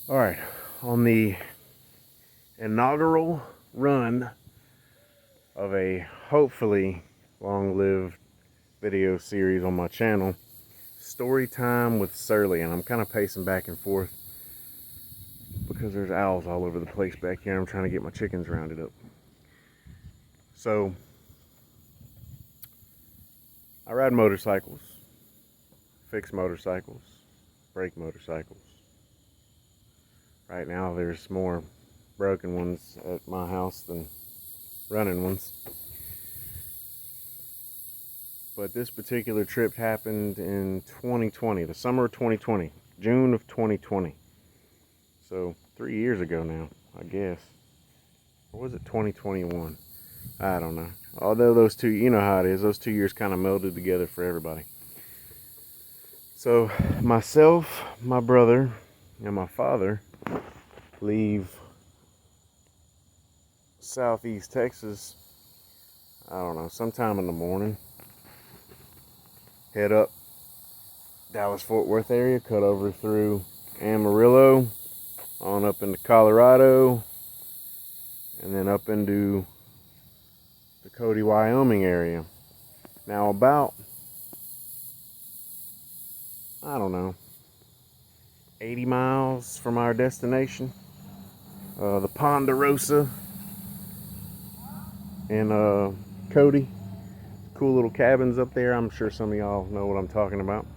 All right, on the inaugural run of a hopefully long-lived video series on my channel, Story Time with Surly, and I'm kind of pacing back and forth because there's owls all over the place back here. I'm trying to get my chickens rounded up. So, I ride motorcycles, fix motorcycles, break motorcycles. Right now there's more broken ones at my house than running ones. But this particular trip happened in 2020, the summer of 2020, June of 2020. So 3 years ago now, I guess. Or was it 2021? I don't know. Although those two, you know how it is, those 2 years kind of melded together for everybody. So myself, my brother, and my father leave southeast Texas, I don't know, sometime in the morning. Head up Dallas-Fort Worth area, cut over through Amarillo, on up into Colorado, and then up into the Cody, Wyoming area. Now about, I don't know, 80 miles from our destination, the Ponderosa in Cody. Cool little cabins up there. I'm sure some of y'all know what I'm talking about.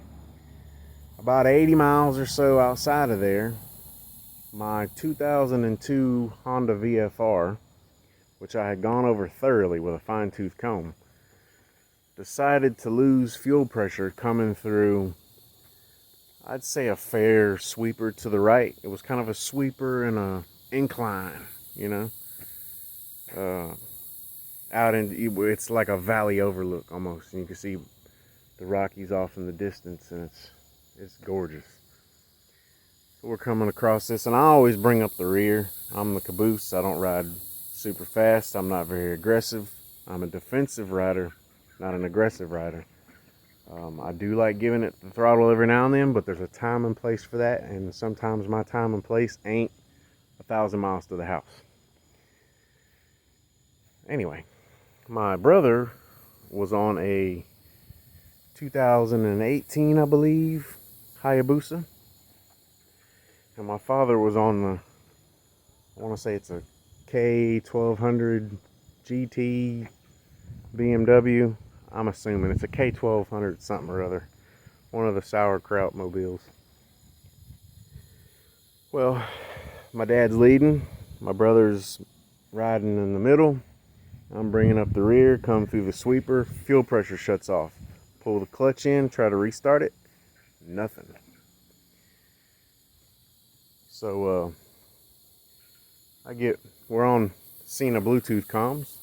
About 80 miles or so outside of there, my 2002 Honda VFR, which I had gone over thoroughly with a fine-tooth comb, decided to lose fuel pressure coming through, I'd say, a fair sweeper to the right. It was kind of a sweeper and a incline, you know. Out in, it's like a valley overlook almost, and you can see the Rockies off in the distance, and it's gorgeous. So we're coming across this, and I always bring up the rear. I'm the caboose. I don't ride super fast. I'm not very aggressive. I'm a defensive rider, not an aggressive rider. I do like giving it the throttle every now and then, but there's a time and place for that, and sometimes my time and place ain't 1,000 miles to the house. Anyway, my brother was on a 2018, I believe, Hayabusa, and my father was on the, I want to say it's a K1200 GT BMW. I'm assuming it's a K1200 something or other, one of the sauerkraut mobiles. Well, my dad's leading, my brother's riding in the middle, I'm bringing up the rear, come through the sweeper, fuel pressure shuts off. Pull the clutch in, try to restart it, nothing. So we're on Cena Bluetooth comms.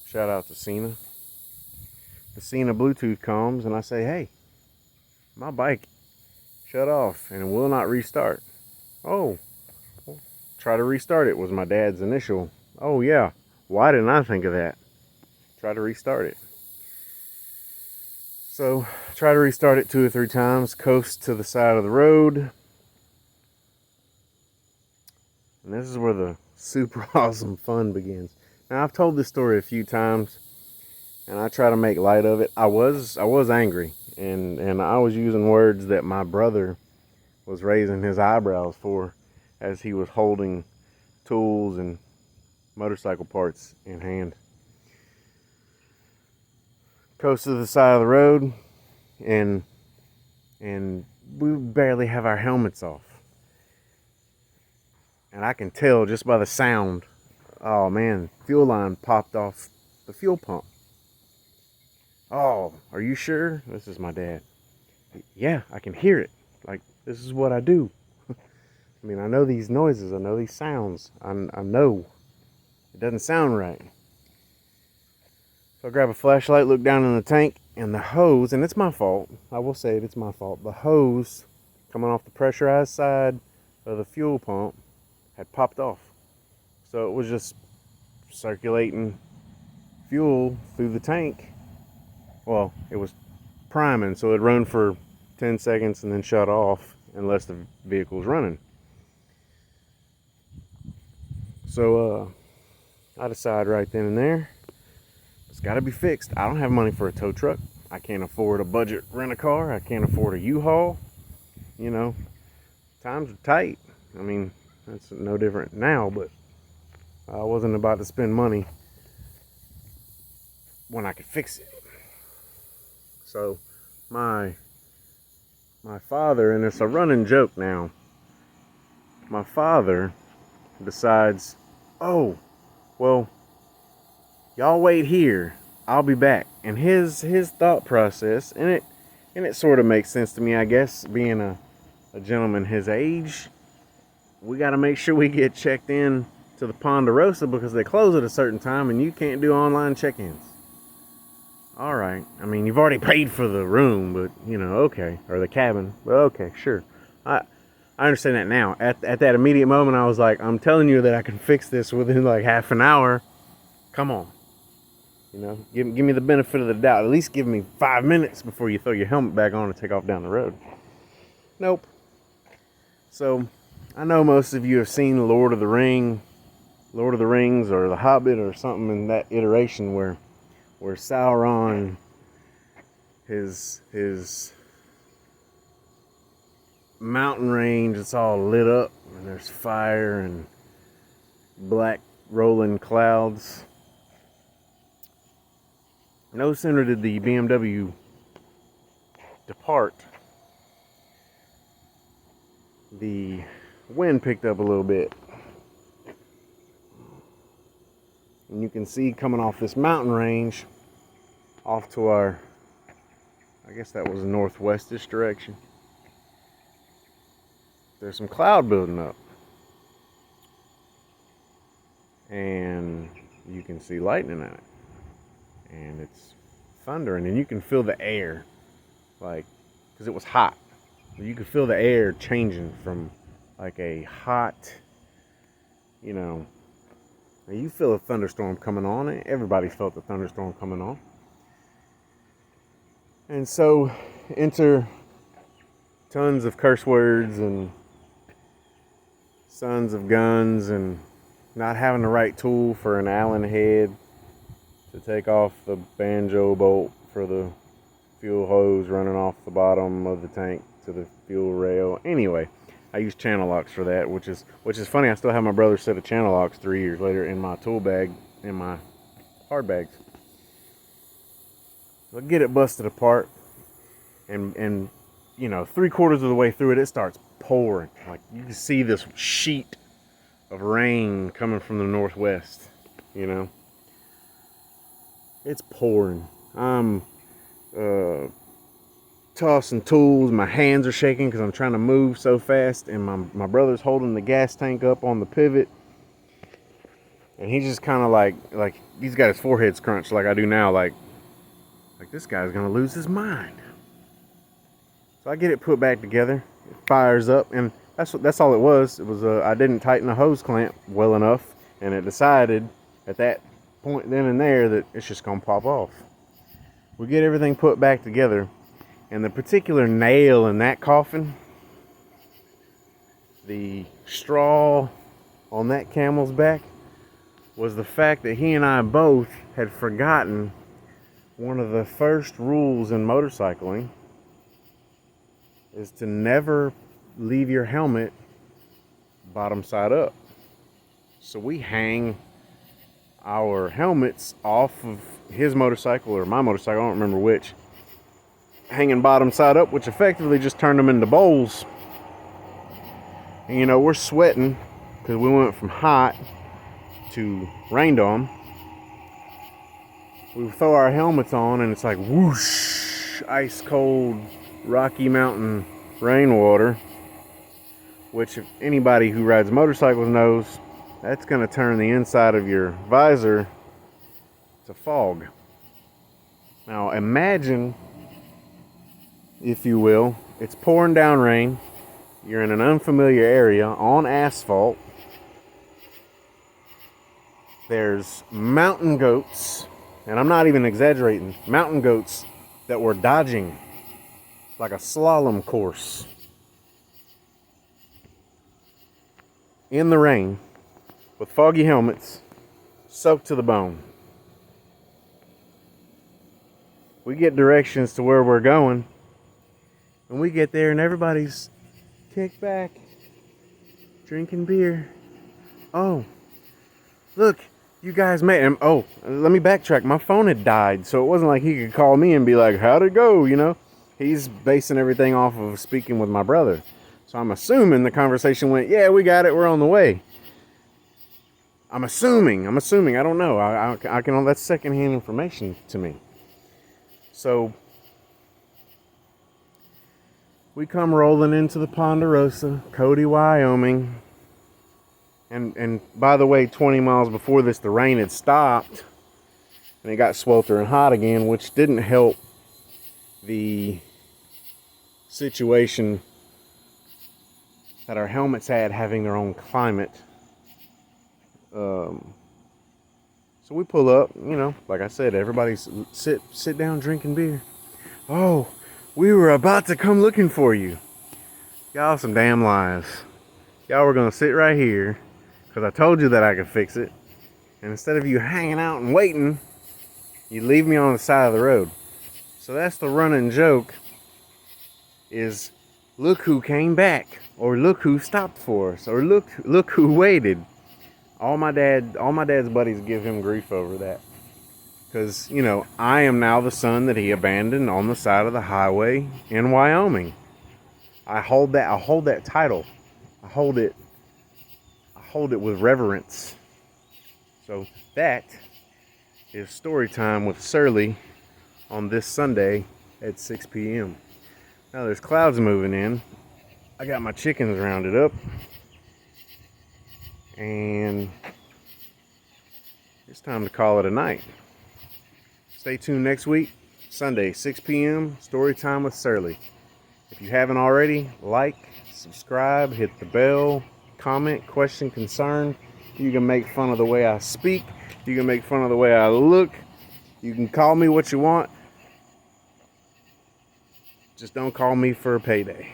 Shout out to Cena. The Cena Bluetooth comms, and I say, hey, my bike shut off and it will not restart. Oh, well, try to restart it was my dad's initial. Oh yeah, why didn't I think of that? Try to restart it. So try to restart it 2 or 3 times, coast to the side of the road. And this is where the super awesome fun begins. Now, I've told this story a few times, and I try to make light of it. I was angry, and I was using words that my brother was raising his eyebrows for as he was holding tools and motorcycle parts in hand. Coast to the side of the road, and we barely have our helmets off. And I can tell just by the sound, oh man, fuel line popped off the fuel pump. Oh, are you sure? This is my dad. Yeah, I can hear it. Like, this is what I do. I mean, I know these noises, I know these sounds. I know it doesn't sound right. So I grab a flashlight, look down in the tank, and the hose, and it's my fault. I will say it's my fault. The hose coming off the pressurized side of the fuel pump had popped off. So it was just circulating fuel through the tank. Well, it was priming, so it'd run for 10 seconds and then shut off unless the vehicle's running. So I decide right then and there, it's got to be fixed. I don't have money for a tow truck. I can't afford a budget rent-a-car. I can't afford a U-Haul. You know, times are tight. I mean, that's no different now, but I wasn't about to spend money when I could fix it. So my father, and it's a running joke now, my father decides, oh, well, y'all wait here, I'll be back. And his thought process, and it sort of makes sense to me, I guess, being a gentleman his age, we got to make sure we get checked in to the Ponderosa because they close at a certain time and you can't do online check-ins. All right. I mean, you've already paid for the room, but, you know, okay. Or the cabin. But okay, sure. I understand that now. At that immediate moment, I was like, I'm telling you that I can fix this within like half an hour. Come on. You know, give me the benefit of the doubt. At least give me 5 minutes before you throw your helmet back on and take off down the road. Nope. So, I know most of you have seen Lord of the Rings or The Hobbit or something in that iteration where Sauron, his mountain range, it's all lit up and there's fire and black rolling clouds. No sooner did the BMW depart, the wind picked up a little bit. And you can see coming off this mountain range off to our, I guess that was northwestish direction, there's some cloud building up. And you can see lightning in it. And it's thundering, and you can feel the air, like, because it was hot. You could feel the air changing from like a hot, you know, you feel a thunderstorm coming on. Everybody felt the thunderstorm coming on. And so enter tons of curse words and sons of guns and not having the right tool for an Allen head to take off the banjo bolt for the fuel hose running off the bottom of the tank to the fuel rail. Anyway, I use channel locks for that, which is funny. I still have my brother's set of channel locks 3 years later in my tool bag, in my hard bags. So I get it busted apart, and you know, 3/4 of the way through it, it starts pouring. Like, you can see this sheet of rain coming from the northwest, you know. It's pouring. I'm tossing tools. My hands are shaking because I'm trying to move so fast, and my brother's holding the gas tank up on the pivot, and he's just kind of like he's got his forehead scrunched like I do now, like this guy's gonna lose his mind. So I get it put back together. It fires up, and that's all it was. It was I didn't tighten the hose clamp well enough, and it decided at that point then and there that it's just gonna pop off. We get everything put back together, and the particular nail in that coffin, the straw on that camel's back, was the fact that he and I both had forgotten one of the first rules in motorcycling is to never leave your helmet bottom side up. So we hang our helmets off of his motorcycle or my motorcycle, I don't remember which, hanging bottom side up, which effectively just turned them into bowls. And you know, we're sweating because we went from hot to rained on. We throw our helmets on and it's like whoosh, ice cold Rocky Mountain rainwater, which if anybody who rides motorcycles knows, that's going to turn the inside of your visor to fog. Now imagine, if you will, it's pouring down rain, you're in an unfamiliar area on asphalt, there's mountain goats, and I'm not even exaggerating, mountain goats that were dodging like a slalom course in the rain. with foggy helmets, soaked to the bone. We get directions to where we're going, and we get there and everybody's kicked back, drinking beer. Oh, look, you guys made him. Oh, let me backtrack. My phone had died, so it wasn't like he could call me and be like, how'd it go, you know? He's basing everything off of speaking with my brother. So I'm assuming the conversation went, yeah, we got it, we're on the way. I'm assuming, I don't know. I can, that's secondhand information to me. So we come rolling into the Ponderosa, Cody, Wyoming. And by the way, 20 miles before this, the rain had stopped and it got sweltering hot again, which didn't help the situation that our helmets had having their own climate. So we pull up, you know, like I said, everybody's sit down drinking beer. Oh, we were about to come looking for you. Y'all some damn lies. Y'all were gonna sit right here because I told you that I could fix it. And instead of you hanging out and waiting, you leave me on the side of the road. So that's the running joke, is look who came back, or look who stopped for us, or look who waited. All my dad's buddies give him grief over that. Because, you know, I am now the son that he abandoned on the side of the highway in Wyoming. I hold that title. I hold it with reverence. So that is story time with Surly on this Sunday at 6 p.m. Now there's clouds moving in. I got my chickens rounded up. And it's time to call it a night. Stay tuned next week, Sunday, 6 p.m., story time with Surly. If you haven't already, like, subscribe, hit the bell, comment, question, concern. You can make fun of the way I speak. You can make fun of the way I look. You can call me what you want. Just don't call me for a payday.